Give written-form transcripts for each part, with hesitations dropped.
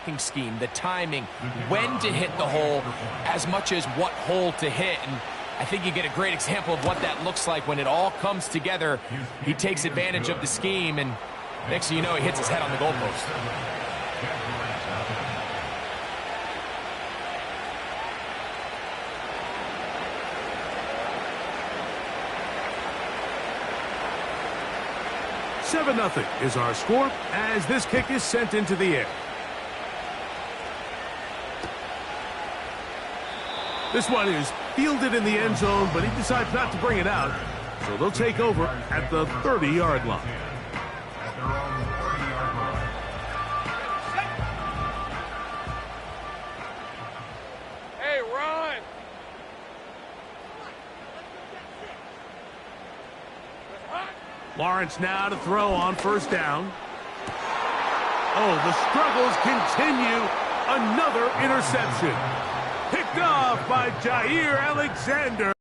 blocking scheme, the timing, when to hit the hole, as much as what hole to hit. And I think you get a great example of what that looks like when it all comes together. He takes advantage of the scheme, and next thing you know, he hits his head on the goalpost. Seven 0 is our score as this kick is sent into the air. This one is fielded in the end zone, but he decides not to bring it out, so they'll take over at the 30-yard line. Hey, run! Lawrence now to throw on first down. Oh, the struggles continue. Another interception. Picked off by Jair Alexander.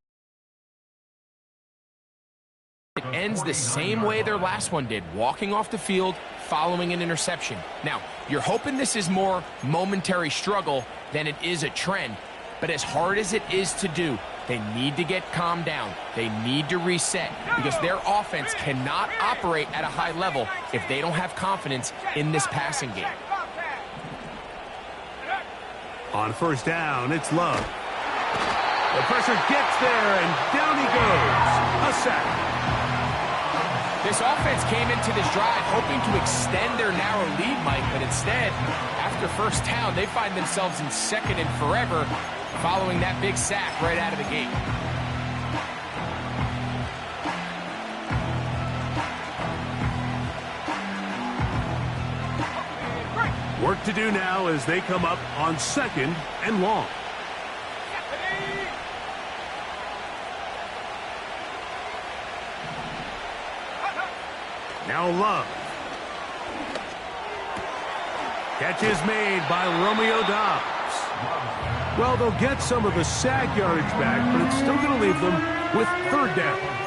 It ends the same way their last one did, walking off the field following an interception. Now, you're hoping this is more momentary struggle than it is a trend, but as hard as it is to do, they need to get calmed down. They need to reset because their offense cannot operate at a high level if they don't have confidence in this passing game. On first down, it's Love. The pressure gets there, and down he goes. A sack. This offense came into this drive hoping to extend their narrow lead, Mike, but instead, after first down, they find themselves in second and forever following that big sack right out of the gate. Work to do now as they come up on second and long. Now Love. Catch is made by Romeo Dobbs. Well, they'll get some of the sack yardage back, but it's still going to leave them with third down.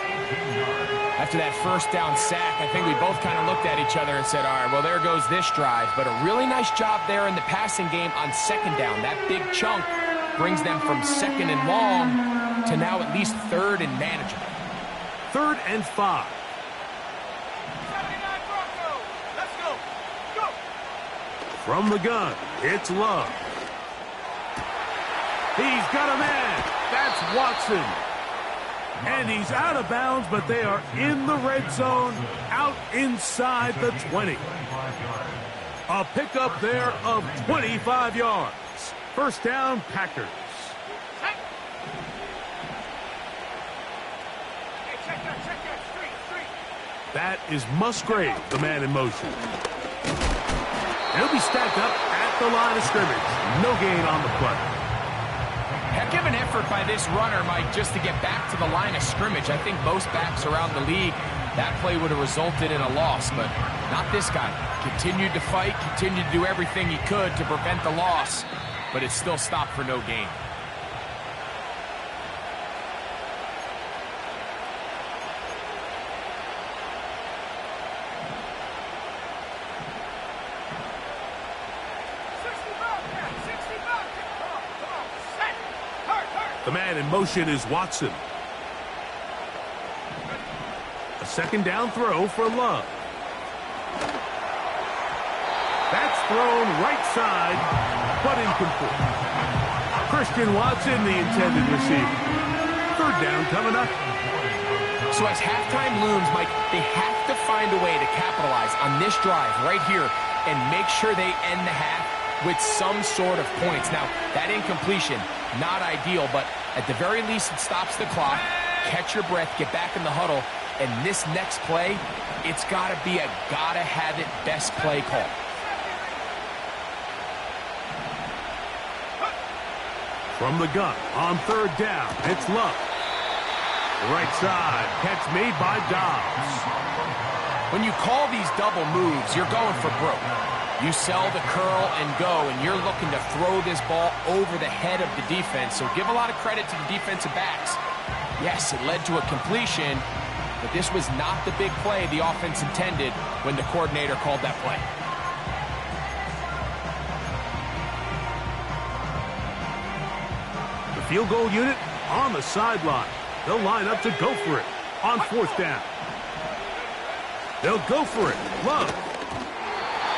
After that first down sack, I think we both kind of looked at each other and said, all right, well, there goes this drive. But a really nice job there in the passing game on second down. That big chunk brings them from second and long to now at least third and manageable. 3rd and 5. Let's go. Go. From the gun, it's Love. He's got a man. That's Watson. And he's out of bounds, but they are in the red zone, out inside the 20. A pickup there of 25 yards. First down, Packers. That is Musgrave, the man in motion. He'll be stacked up at the line of scrimmage. No gain on the play. Heck of an effort by this runner, Mike, just to get back to the line of scrimmage. I think most backs around the league, that play would have resulted in a loss, but not this guy. Continued to fight, continued to do everything he could to prevent the loss, but it still stopped for no gain. The man in motion is Watson. A second down throw for Love. That's thrown right side, but incomplete. Christian Watson, the intended receiver. Third down coming up. So as halftime looms, Mike, they have to find a way to capitalize on this drive right here and make sure they end the half with some sort of points. Now, that incompletion, not ideal, but at the very least, it stops the clock. Catch your breath, get back in the huddle, and this next play, it's got to be a gotta-have-it best play call. From the gun, on third down, it's Love. Right side, catch made by Dobbs. When you call these double moves, you're going for broke. You sell the curl and go, and you're looking to throw this ball over the head of the defense. So give a lot of credit to the defensive backs. Yes, it led to a completion, but this was not the big play the offense intended when the coordinator called that play. field goal unit on the sideline. They'll line up to go for it on fourth down. They'll go for it. Love.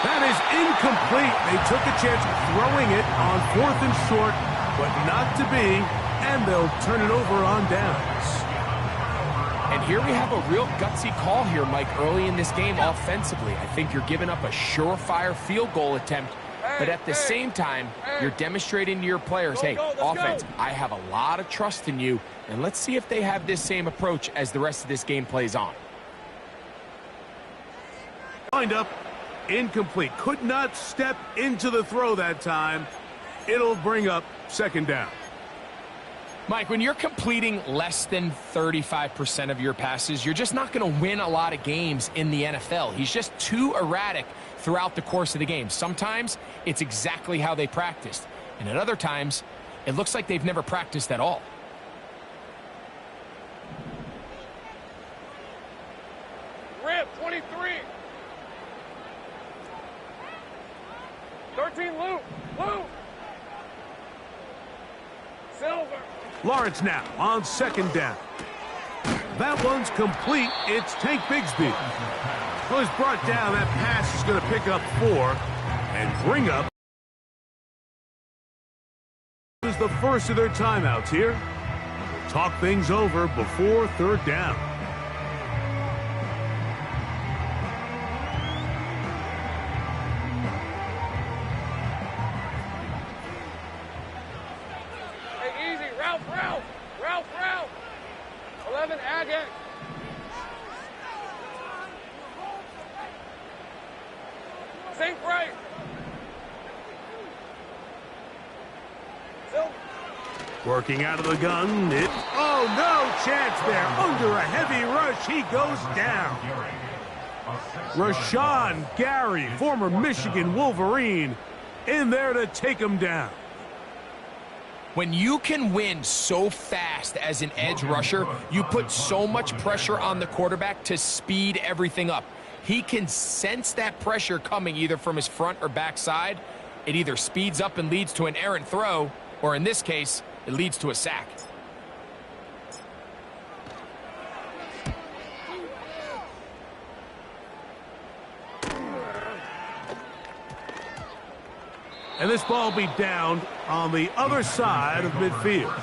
That is incomplete. They took a chance throwing it on fourth and short, but not to be, and they'll turn it over on downs. And here we have a real gutsy call here, Mike, early in this game offensively. I think you're giving up a surefire field goal attempt, but at the same time, you're demonstrating to your players, hey, offense, I have a lot of trust in you, and let's see if they have this same approach as the rest of this game plays on. Wind up, incomplete. Could not step into the throw that time. It'll bring up second down. Mike, when you're completing less than 35% of your passes, you're just not going to win a lot of games in the NFL. He's just too erratic throughout the course of the game. Sometimes it's exactly how they practiced, and at other times it looks like they've never practiced at all. Rip, 23. 13, Luke. Luke. Silver. Lawrence now on second down. That one's complete. It's Tank Bigsby. Well, he's brought down. That pass is going to pick up 4 and bring up. This is the first of their timeouts here. We'll talk things over before third down. Ralph. 11, Agate. St. Bright. Working out of the gun. Oh, no chance there. Under a heavy rush, he goes down. Rashawn Gary, former Michigan Wolverine, in there to take him down. When you can win so fast as an edge rusher, you put so much pressure on the quarterback to speed everything up. He can sense that pressure coming either from his front or back side. It either speeds up and leads to an errant throw, or in this case, it leads to a sack. And this ball will be down on the other side of midfield.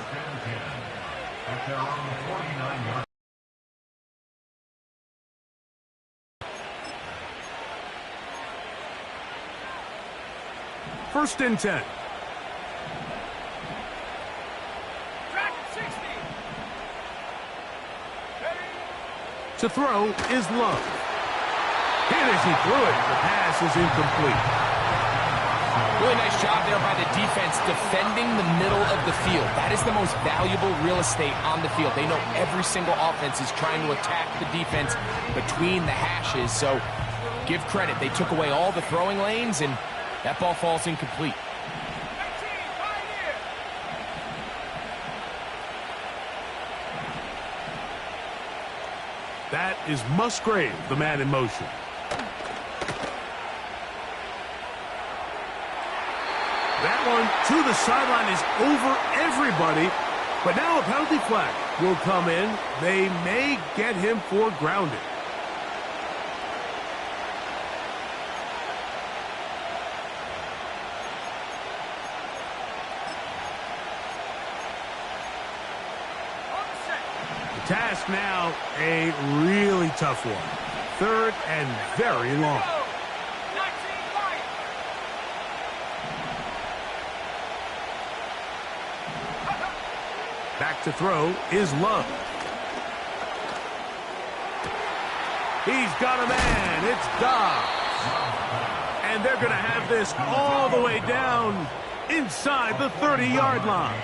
First and 10. To throw is Love. And as he threw it, the pass is incomplete. Really nice job there by the defense defending the middle of the field. That is the most valuable real estate on the field. They know every single offense is trying to attack the defense between the hashes. So give credit. They took away all the throwing lanes, and that ball falls incomplete. That is Musgrave, the man in motion. That one to the sideline is over everybody, but now a penalty flag will come in. They may get him for grounding. The task now, a really tough one. Third and very long. Back to throw is Love. He's got a man. It's Dobbs. And they're going to have this all the way down inside the 30-yard line.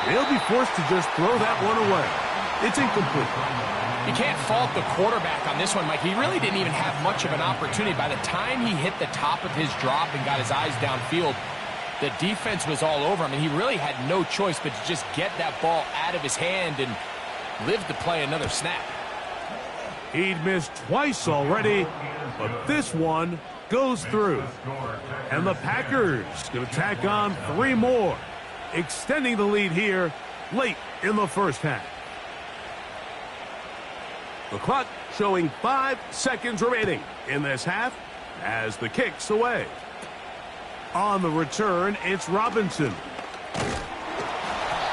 They'll be forced to just throw that one away. It's incomplete. You can't fault the quarterback on this one, Mike. He really didn't even have much of an opportunity. By the time he hit the top of his drop and got his eyes downfield, the defense was all over him, and he really had no choice but to just get that ball out of his hand and live to play another snap. He'd missed twice already, but this one goes through. And the Packers going to tack on 3 more, extending the lead here late in the first half. The clock showing 5 seconds remaining in this half as the kick's away. On the return, it's Robinson.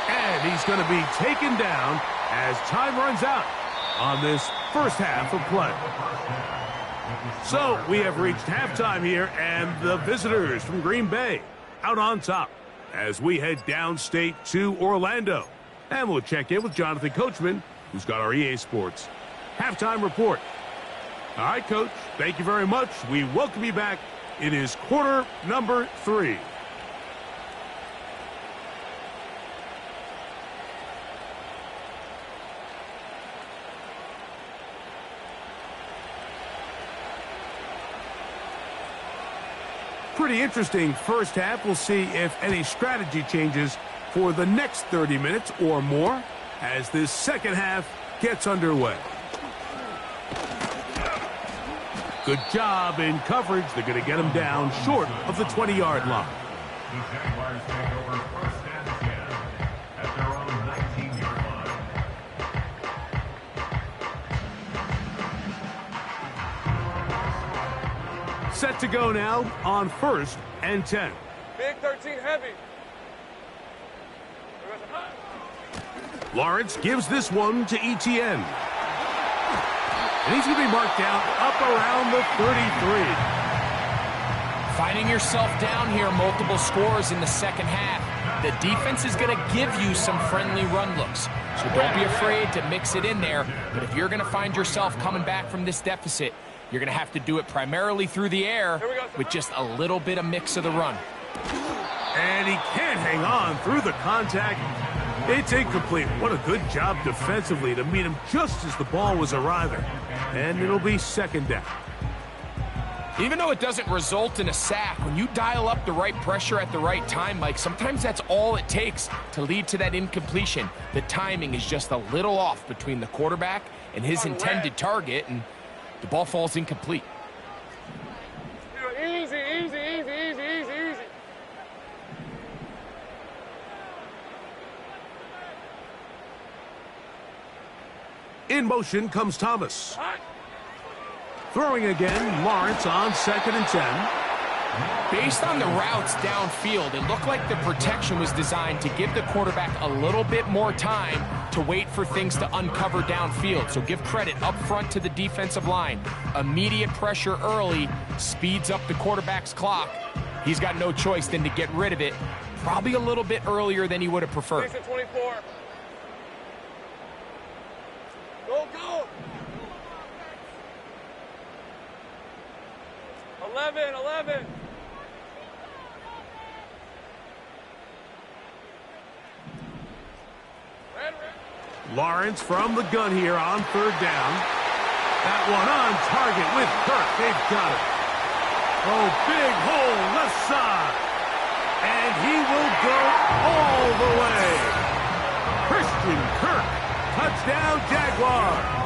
And he's going to be taken down as time runs out on this first half of play. So we have reached halftime here, and the visitors from Green Bay out on top as we head downstate to Orlando. And we'll check in with Jonathan Coachman, who's got our EA Sports halftime report. All right, Coach, thank you very much. We welcome you back. It is quarter number 3. Pretty interesting first half. We'll see if any strategy changes for the next 30 minutes or more as this second half gets underway. Good job in coverage. They're going to get him down short of the 20-yard line. The Jaguars take over first and 10 at their own 19-yard line. Set to go now on first and 10. Big 13 heavy. Lawrence gives this one to Etienne. And he's going to be marked down up around the 33. Finding yourself down here, multiple scores in the second half. The defense is going to give you some friendly run looks. So don't be afraid to mix it in there. But if you're going to find yourself coming back from this deficit, you're going to have to do it primarily through the air with just a little bit of mix of the run. And he can't hang on through the contact. It's incomplete. What a good job defensively to meet him just as the ball was arriving. And it'll be second down. Even though it doesn't result in a sack, when you dial up the right pressure at the right time, Mike, sometimes that's all it takes to lead to that incompletion. The timing is just a little off between the quarterback and his intended target, and the ball falls incomplete. Easy, easy, easy, easy, easy, easy. In motion comes Thomas. Throwing again, Lawrence on second and 10. Based on the routes downfield, it looked like the protection was designed to give the quarterback a little bit more time to wait for things to uncover downfield. So give credit up front to the defensive line. Immediate pressure early speeds up the quarterback's clock. He's got no choice than to get rid of it, probably a little bit earlier than he would have preferred. 24. Go, go. 11. Lawrence from the gun here on third down. That one on target with Kirk. They've got it. Oh, big hole left side. And he will go all the way. Christian Kirk. Touchdown, Jaguars.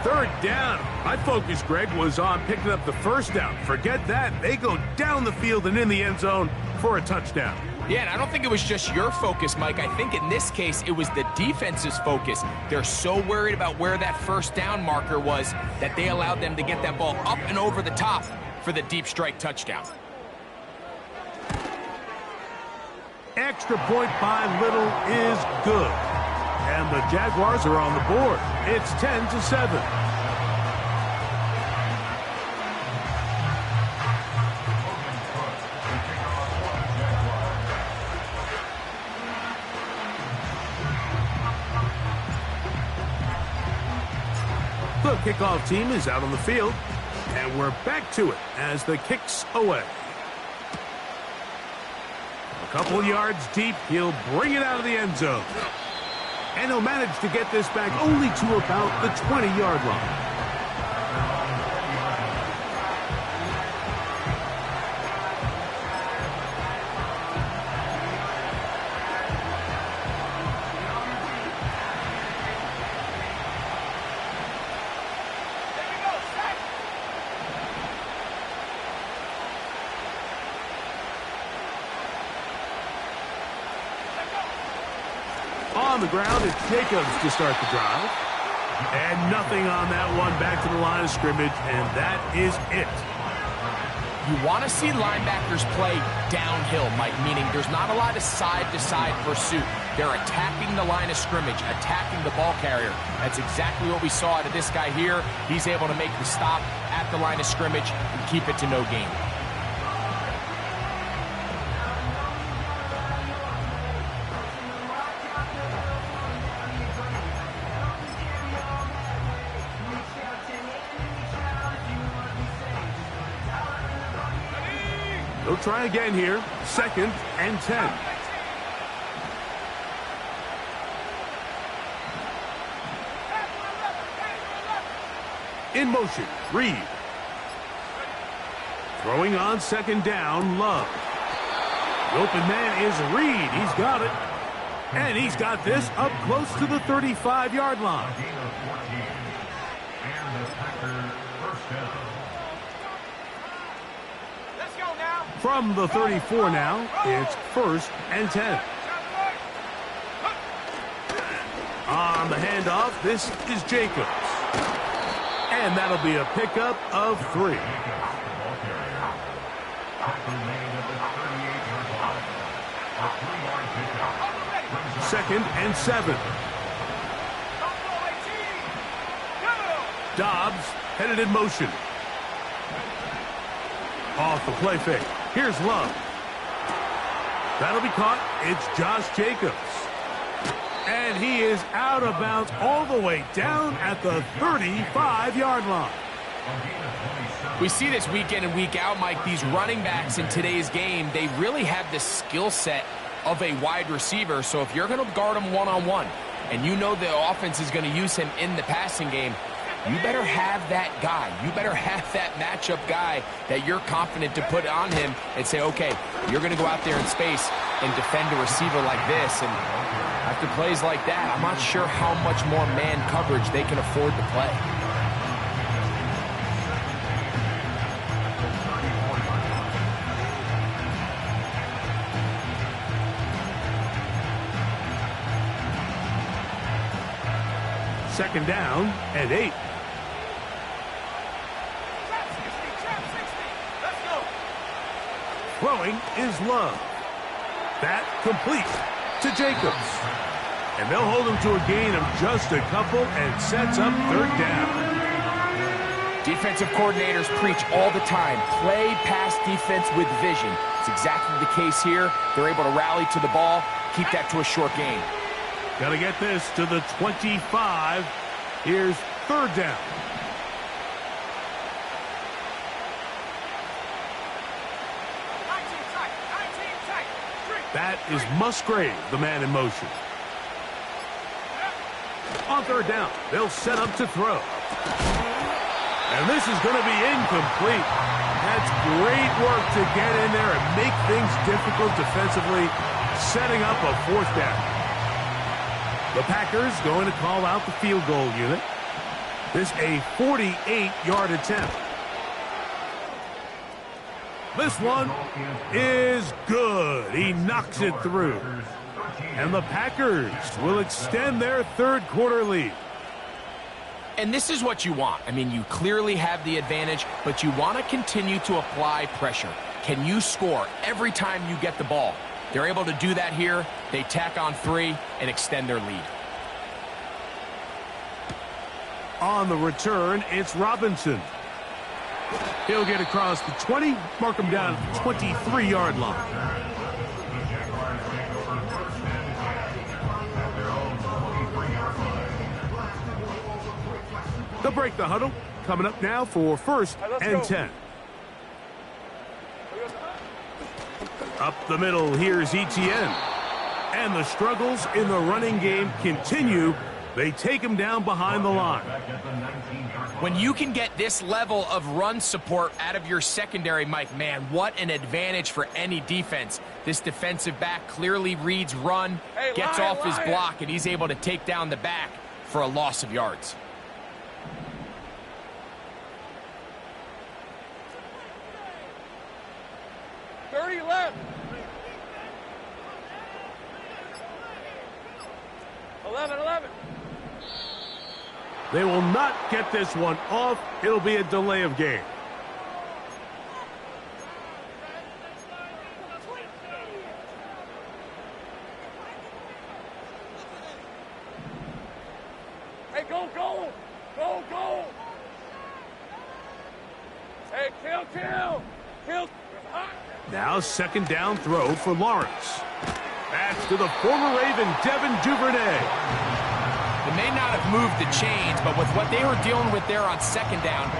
Third down. My focus, Greg, was on picking up the first down. Forget that. They go down the field and in the end zone for a touchdown. Yeah, and I don't think it was just your focus, Mike. I think in this case, it was the defense's focus. They're so worried about where that first down marker was that they allowed them to get that ball up and over the top for the deep strike touchdown. Extra point by Little is good. And the Jaguars are on the board. It's 10-7. The kickoff team is out on the field, and we're back to it as the kick's away. A couple yards deep, he'll bring it out of the end zone. And he'll manage to get this back only to about the 20-yard line. On the ground, it's Jacobs to start the drive. And nothing on that one. Back to the line of scrimmage, and that is it. You want to see linebackers play downhill, Mike, meaning there's not a lot of side-to-side pursuit. They're attacking the line of scrimmage, attacking the ball carrier. That's exactly what we saw out of this guy here. He's able to make the stop at the line of scrimmage and keep it to no gain. They'll try again here. 2nd and 10. In motion, Reed. Throwing on 2nd down, Love. The open man is Reed. He's got it. And he's got this up close to the 35-yard line. And the Packers first down. From the 34 now, it's 1st and 10. On the handoff, this is Jacobs. And that'll be a pickup of 3. 2nd and 7. Dobbs headed in motion. Off the play fake. Here's Love. That'll be caught. It's Josh Jacobs. And he is out of bounds all the way down at the 35-yard line. We see this week in and week out, Mike, these running backs in today's game, they really have the skill set of a wide receiver. So if you're going to guard him one-on-one and you know the offense is going to use him in the passing game, you better have that guy. You better have that matchup guy that you're confident to put on him and say, okay, you're going to go out there in space and defend a receiver like this. And after plays like that, I'm not sure how much more man coverage they can afford to play. Second down and 8. Throwing is Love. That complete to Jacobs. And they'll hold him to a gain of just a couple and sets up 3rd down. Defensive coordinators preach all the time, play pass defense with vision. It's exactly the case here. They're able to rally to the ball, keep that to a short gain. Got to get this to the 25. Here's 3rd down. That is Musgrave, the man in motion. On 3rd down, they'll set up to throw. And this is going to be incomplete. That's great work to get in there and make things difficult defensively, setting up a 4th down. The Packers going to call out the field goal unit. This a 48-yard attempt. This one is good. He knocks it through. And the Packers will extend their 3rd quarter lead. And this is what you want. I mean, you clearly have the advantage, but you want to continue to apply pressure. Can you score every time you get the ball? They're able to do that here. They tack on 3 and extend their lead. On the return, it's Robinson. He'll get across the 20, mark him down at the 23-yard line. They'll break the huddle. Coming up now for 1st and 10. Up the middle, here's Etienne. And the struggles in the running game continue. They take him down behind the line. When you can get this level of run support out of your secondary, Mike, man, what an advantage for any defense. This defensive back clearly reads run, gets off his block, and he's able to take down the back for a loss of yards. 11. They will not get this one off. It'll be a delay of game. Hey, go. Hey, kill. Now second down throw for Lawrence. That's to the former Raven, Duvernay. They may not have moved the chains, but with what they were dealing with there on second down,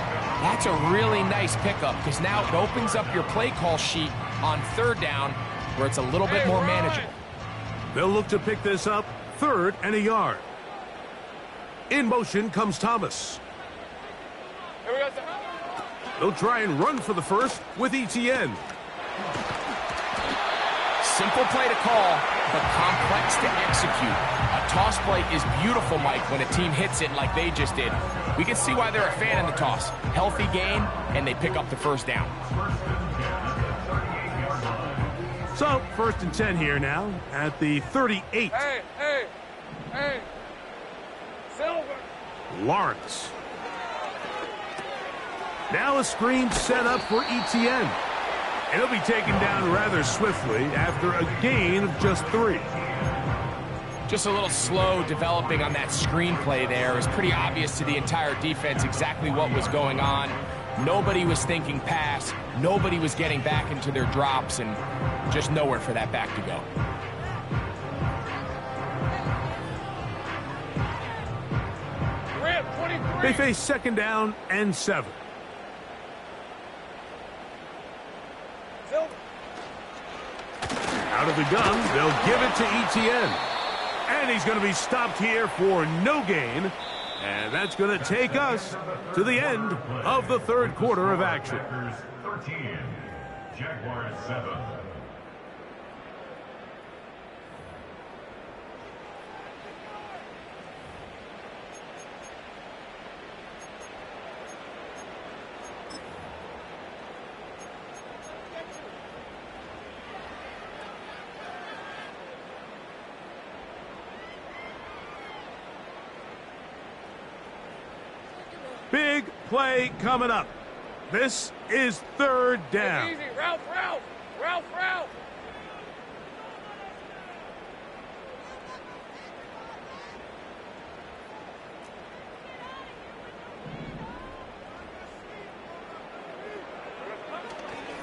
that's a really nice pickup because now it opens up your play call sheet on third down where it's a little bit more manageable. They'll look to pick this up, 3rd and a yard. In motion comes Thomas. Here we go, sir. They'll try and run for the first with ETN. Simple play to call, but complex to execute. A toss play is beautiful, Mike, when a team hits it like they just did. We can see why they're a fan in the toss. Healthy gain, and they pick up the first down. So, 1st and 10 here now at the 38. Hey. Silver. Lawrence. Now a screen set up for ETN. And he'll be taken down rather swiftly after a gain of just 3. Just a little slow developing on that screenplay there. It was pretty obvious to the entire defense exactly what was going on. Nobody was thinking pass. Nobody was getting back into their drops, and just nowhere for that back to go. They face second down and 7. Out of the gun, they'll give it to ETN. And he's going to be stopped here for no gain. And that's going to take us to the end of the 3rd quarter of action. 13, Jaguars 7. Big play coming up. This is 3rd down. Easy. Ralph.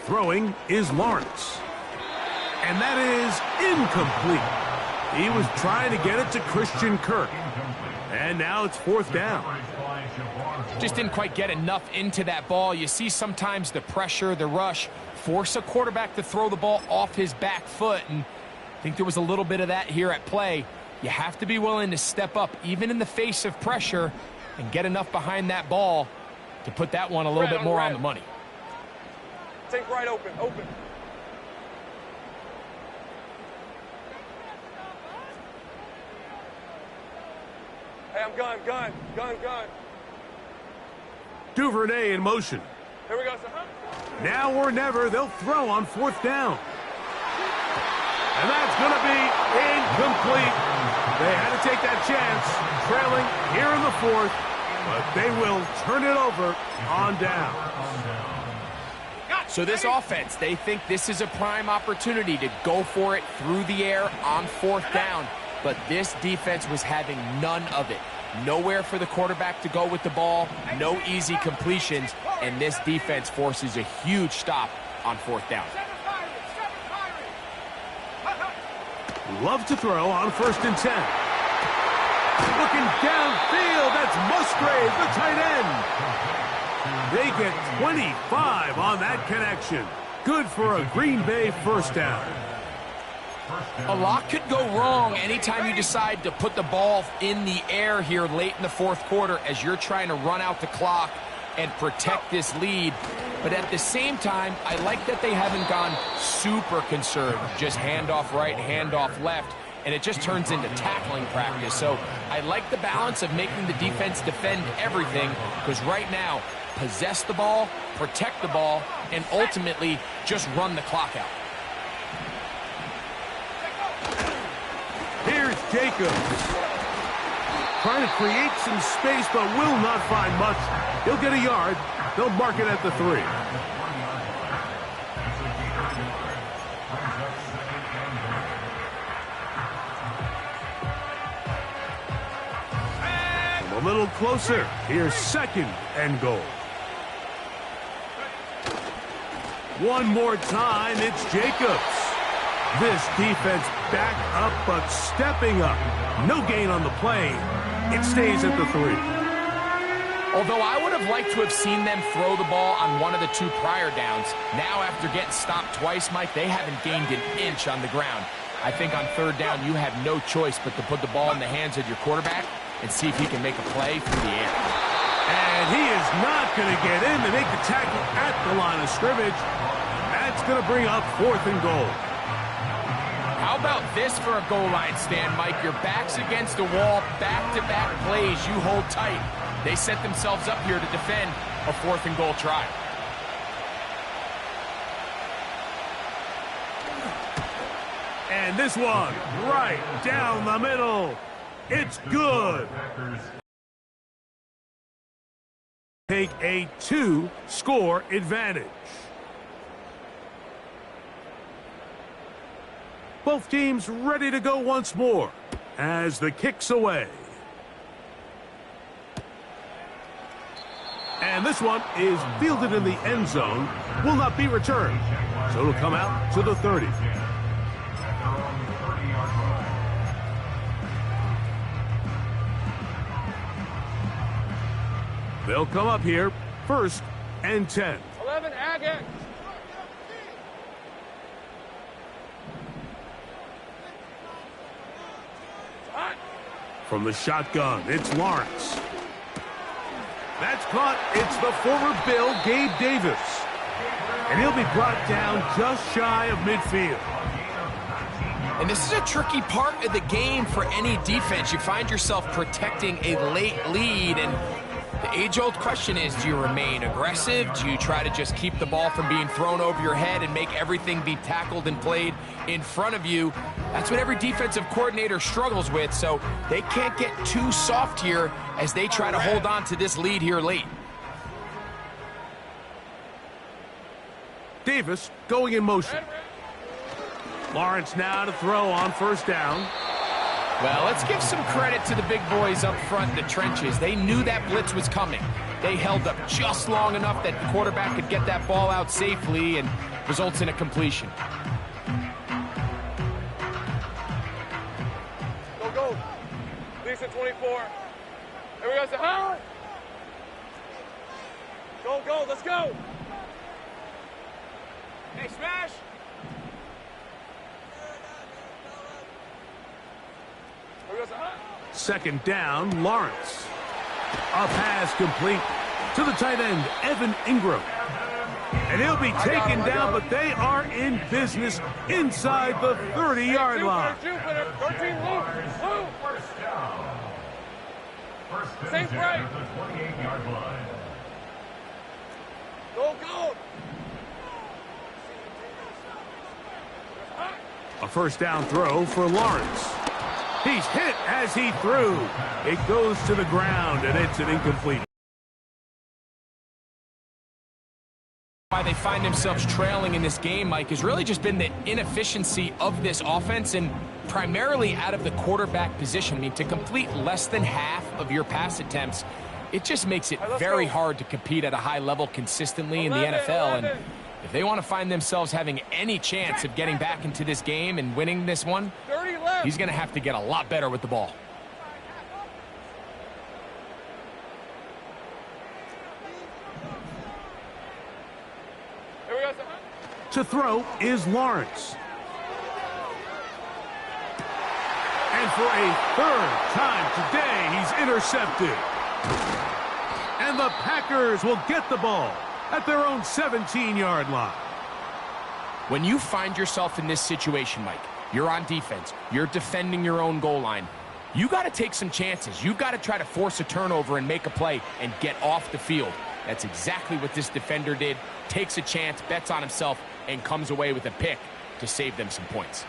Throwing is Lawrence. And that is incomplete. He was trying to get it to Christian Kirk. And now it's 4th down. Just didn't quite get enough into that ball. You see sometimes the pressure, the rush, force a quarterback to throw the ball off his back foot. And I think there was a little bit of that here at play. You have to be willing to step up, even in the face of pressure, and get enough behind that ball to put that one a little bit more on the money. Take right open. Hey, I'm gun. Duvernay in motion. Here we go, sir. Now or never, they'll throw on 4th down. And that's going to be incomplete. They had to take that chance, trailing here in the 4th, but they will turn it over on down. So this offense, they think this is a prime opportunity to go for it through the air on 4th down. But this defense was having none of it. Nowhere for the quarterback to go with the ball, no easy completions, and this defense forces a huge stop on 4th down. Love to throw on 1st and 10. Looking downfield, that's Musgrave, the tight end. They get 25 on that connection. Good for a Green Bay 1st down. A lot could go wrong anytime you decide to put the ball in the air here late in the 4th quarter as you're trying to run out the clock and protect this lead. But at the same time, I like that they haven't gone super conservative, just handoff right, handoff left, and it just turns into tackling practice. So I like the balance of making the defense defend everything, because right now, possess the ball, protect the ball, and ultimately just run the clock out. Here's Jacobs. trying to create some space, but will not find much. He'll get a yard. They'll mark it at the 3. A little closer. Here's 2nd and goal. One more time, it's Jacobs. This defense back up, but stepping up. No gain on the play. It stays at the 3. Although I would have liked to have seen them throw the ball on one of the 2 prior downs, now after getting stopped twice, Mike, they haven't gained an inch on the ground. I think on 3rd down, you have no choice but to put the ball in the hands of your quarterback and see if he can make a play through the air. And he is not going to get in to make the tackle at the line of scrimmage. That's going to bring up 4th and goal. How about this for a goal line stand, Mike? Your back's against the wall, back-to-back plays, you hold tight. They set themselves up here to defend a 4th and goal try. And this one, right down the middle. It's good. Take a 2-score advantage. Both teams ready to go once more as the kick's away. And this one is fielded in the end zone, will not be returned. So it'll come out to the 30. They'll come up here, 1st and 10. 11, Agate. From the shotgun, it's Lawrence. That's caught. It's the former Bill, Gabe Davis. And he'll be brought down just shy of midfield. And this is a tricky part of the game for any defense. You find yourself protecting a late lead, and the age-old question is, do you remain aggressive? Do you try to just keep the ball from being thrown over your head and make everything be tackled and played in front of you? That's what every defensive coordinator struggles with, so they can't get too soft here as they try to hold on to this lead here late. Davis going in motion. Lawrence now to throw on 1st down. Well, let's give some credit to the big boys up front in the trenches. They knew that blitz was coming. They held up just long enough that the quarterback could get that ball out safely and results in a completion. Go, go. Lisa 24. Here we go, Sahara. Go, go, let's go. Hey, smash. Here we go, Sahara. 2nd down, Lawrence. A pass complete to the tight end, Evan Ingram. And he'll be taken down, but they are in business inside the 30-yard line. Jupiter, 13, Luke. First down. First and Same 10 right. at the 28-yard line. Go, go. A 1st down throw for Lawrence. He's hit as he threw. It goes to the ground, and it's an incomplete. Why they find themselves trailing in this game, Mike, has really just been the inefficiency of this offense and primarily out of the quarterback position. I mean, to complete less than half of your pass attempts, it just makes it very hard to compete at a high level consistently in the NFL. And if they want to find themselves having any chance of getting back into this game and winning this one, he's going to have to get a lot better with the ball. To throw is Lawrence. And for a 3rd time today, he's intercepted. And the Packers will get the ball at their own 17-yard line. When you find yourself in this situation, Mike, you're on defense, you're defending your own goal line, you got to take some chances. You got to try to force a turnover and make a play and get off the field. That's exactly what this defender did. Takes a chance, bets on himself, and comes away with a pick to save them some points.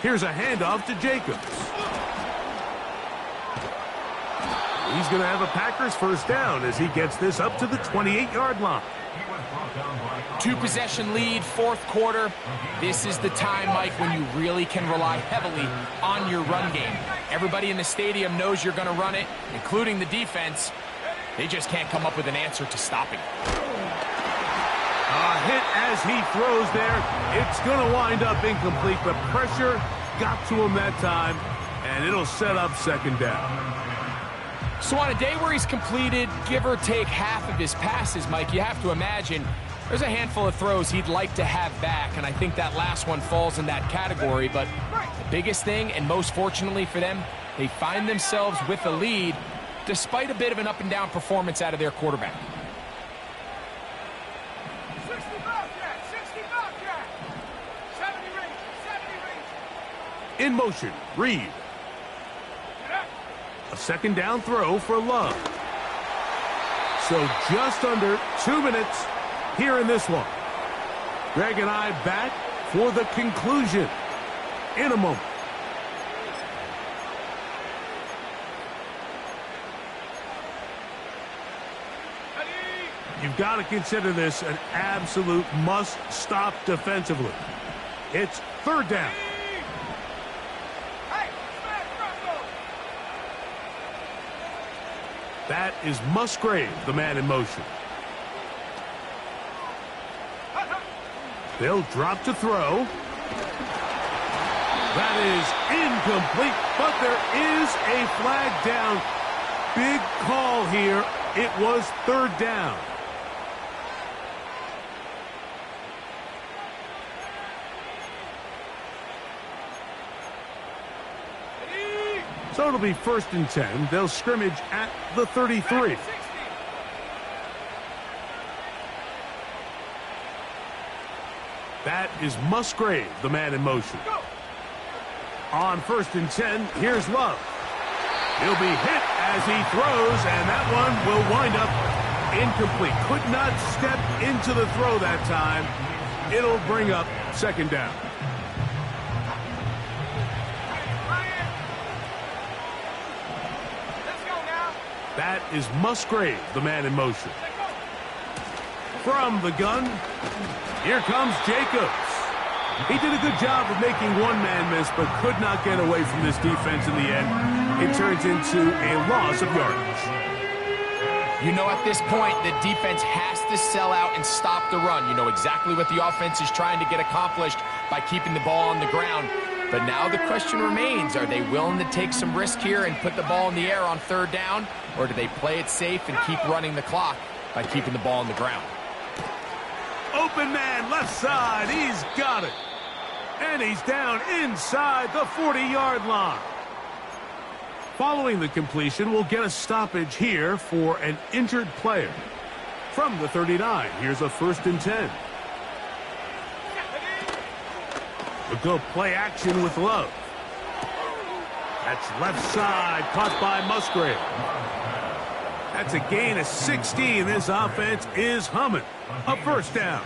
Here's a handoff to Jacobs. He's going to have a Packers first down as he gets this up to the 28-yard line. Two-possession lead, fourth quarter. This is the time, Mike, when you really can rely heavily on your run game. Everybody in the stadium knows you're going to run it, including the defense. They just can't come up with an answer to stopping it. A hit as he throws there. It's going to wind up incomplete. The pressure got to him that time, and it'll set up second down. So on a day where he's completed, give or take half of his passes, Mike, you have to imagine there's a handful of throws he'd like to have back, and I think that last one falls in that category. But the biggest thing, and most fortunately for them, they find themselves with a lead despite a bit of an up-and-down performance out of their quarterback. In motion, Reed. A second down throw for Love. So just under 2 minutes here in this one. Greg and I back for the conclusion in a moment. You've got to consider this an absolute must-stop defensively. It's third down. That is Musgrave, the man in motion. They'll drop to throw. That is incomplete, but there is a flag down. Big call here. It was third down. So it'll be 1st and 10. They'll scrimmage at the 33. That is Musgrave, the man in motion. On 1st and 10, here's Love. He'll be hit as he throws, and that one will wind up incomplete. Could not step into the throw that time. It'll bring up second down. That is Musgrave, the man in motion. From the gun, here comes Jacobs. He did a good job of making one man miss, but could not get away from this defense in the end. It turns into a loss of yardage. You know, at this point, the defense has to sell out and stop the run. You know exactly what the offense is trying to get accomplished by keeping the ball on the ground. But now the question remains, are they willing to take some risk here and put the ball in the air on third down? Or do they play it safe and keep running the clock by keeping the ball on the ground? Open man, left side, he's got it. And he's down inside the 40-yard line. Following the completion, we'll get a stoppage here for an injured player. From the 39, here's a 1st and 10. We'll go play action with Love. That's left side, caught by Musgrave. That's a gain of 16. This offense is humming. A first down.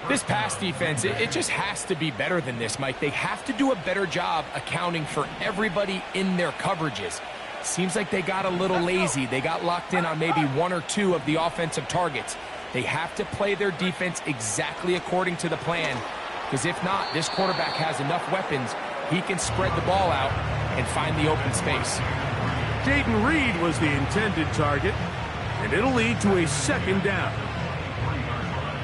This pass defense, it just has to be better than this, Mike. They have to do a better job accounting for everybody in their coverages. Seems like they got a little lazy. They got locked in on maybe 1 or 2 of the offensive targets. They have to play their defense exactly according to the plan, because if not, this quarterback has enough weapons. He can spread the ball out and find the open space. Jaden Reed was the intended target, and it'll lead to a second down.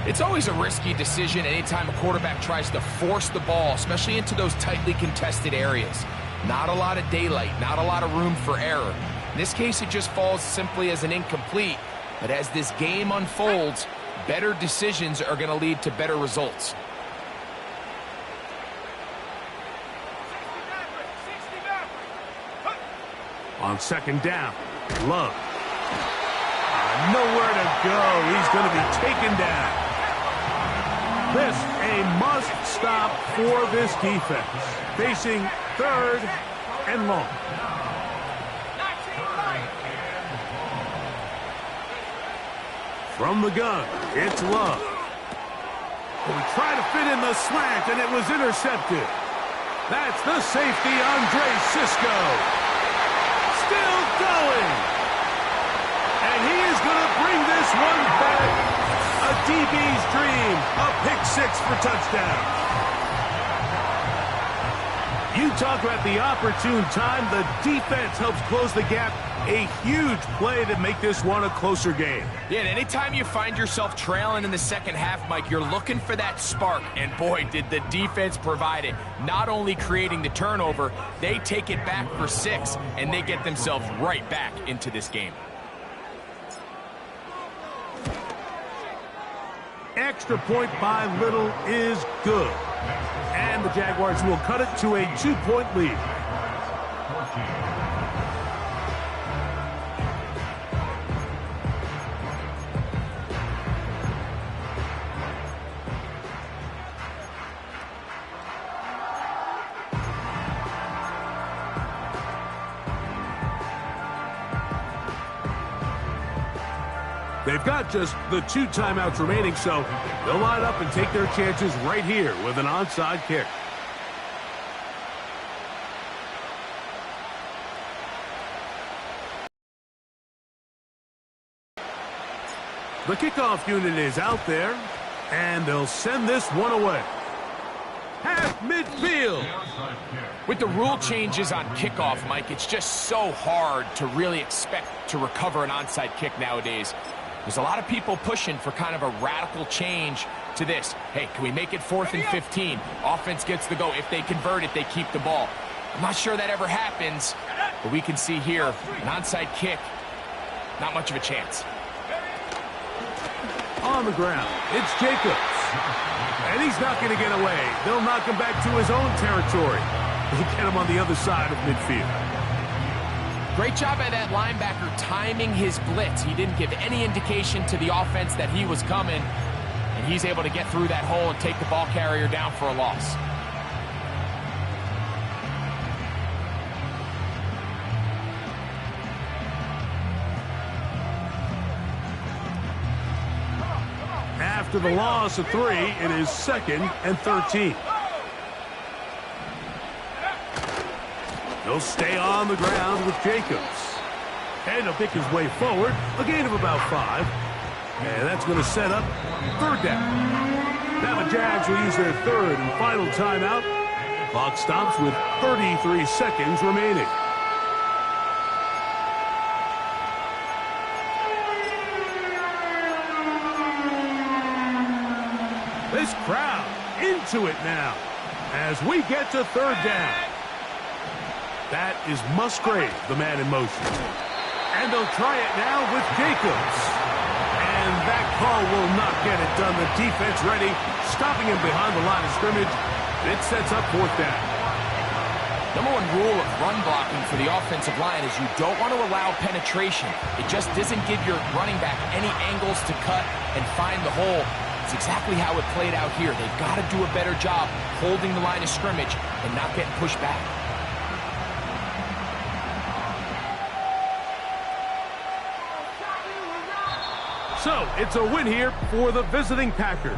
It's always a risky decision anytime a quarterback tries to force the ball, especially into those tightly contested areas. Not a lot of daylight, not a lot of room for error. In this case, it just falls simply as an incomplete. But as this game unfolds, better decisions are going to lead to better results. On second down, Love. Nowhere to go. He's going to be taken down. This a must-stop for this defense. Facing third and long. From the gun, it's Love. We try to fit in the slant, and it was intercepted. That's the safety, Andre Cisco. Still going. And he is going to bring this one back. A DB's dream. A pick six for touchdown. You talk about the opportune time. The defense helps close the gap. A huge play to make this one a closer game. Yeah, and anytime you find yourself trailing in the second half, Mike, you're looking for that spark. And boy, did the defense provide it. Not only creating the turnover, they take it back for 6, and they get themselves right back into this game. Extra point by Little is good. And the Jaguars will cut it to a 2-point lead. They've got just the 2 timeouts remaining, so they'll line up and take their chances right here with an onside kick. The kickoff unit is out there, and they'll send this one away. Half midfield. With the rule changes on kickoff, Mike, it's just so hard to really expect to recover an onside kick nowadays. There's a lot of people pushing for kind of a radical change to this. Hey, can we make it 4th and 15? Offense gets the go. If they convert it, they keep the ball. I'm not sure that ever happens, but we can see here an onside kick, not much of a chance. On the ground, it's Jacobs. And he's not going to get away. They'll knock him back to his own territory. They get him on the other side of midfield. Great job by that linebacker timing his blitz. He didn't give any indication to the offense that he was coming, and he's able to get through that hole and take the ball carrier down for a loss. After the loss of 3, it is 2nd and 13. He'll stay on the ground with Jacobs. And he'll pick his way forward, a gain of about 5. And that's going to set up 3rd down. Now the Jags will use their 3rd and final timeout. Clock stops with 33 seconds remaining. This crowd into it now as we get to 3rd down. That is Musgrave, the man in motion. And they'll try it now with Jacobs. And that call will not get it done. The defense ready, stopping him behind the line of scrimmage. It sets up 4th down. Number 1 rule of run blocking for the offensive line is you don't want to allow penetration. It just doesn't give your running back any angles to cut and find the hole. It's exactly how it played out here. They've got to do a better job holding the line of scrimmage and not getting pushed back. So, it's a win here for the visiting Packers.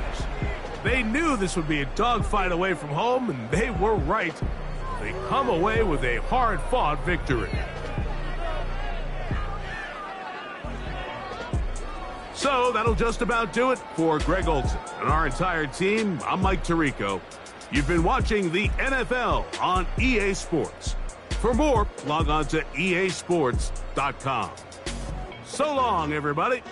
They knew this would be a dogfight away from home, and they were right. They come away with a hard-fought victory. So, that'll just about do it for Greg Olsen and our entire team. I'm Mike Tirico. You've been watching the NFL on EA Sports. For more, log on to easports.com. So long, everybody.